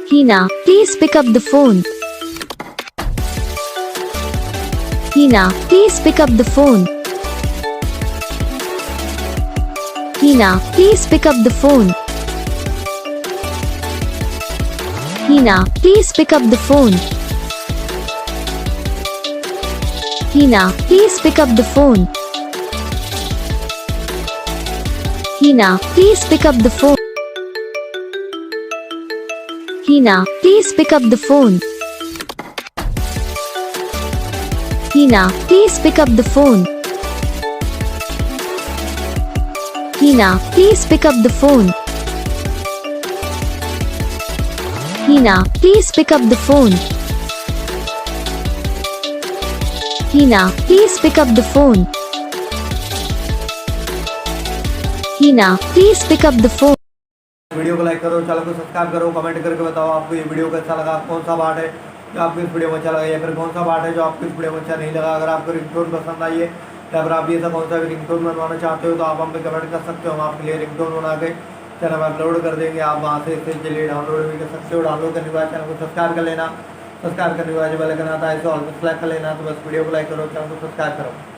Heena, please pick up the phone. Heena, please pick up the phone. Heena, please pick up the phone. Heena, please pick up the phone. Heena, please pick up the phone. Heena, please pick up the phone. Heena, please pick up the phone. Heena, please pick up the phone. Heena, please pick up the phone. Heena, please pick up the phone. Heena, please pick up the phone. Heena, please pick up the phone. Video को like करो, channel को subscribe करो, comment करके बताओ आपको ये video कैसा लगा, कौन सा पार्ट है जो आपको इस वीडियो में अच्छा लगा या फिर कौन सा पार्ट है जो आपको इस वीडियो में अच्छा नहीं लगा। अगर आपको रिंगटोन पसंद आई है या फिर आप ये सब कौन सा भी रिंगटोन बनवाना चाहते हो तो आप हम पे कमेंट कर सकते हो। हम आपके लिए रिंगटोन बना के चैनल में अपलोड कर देंगे। आप वहाँ से इसे चलिए डाउनलोड भी कर सकते हो। डाउनलोड करने के बाद चैनल को सब्सक्राइब कर लेना। सब्सक्राइब करने के बाद जो बेल आइकन आता है इसे ऑल पे सेलेक्ट कर लेना। तो बस वीडियो को लाइक करो, चैनल को सब्सक्राइब करो।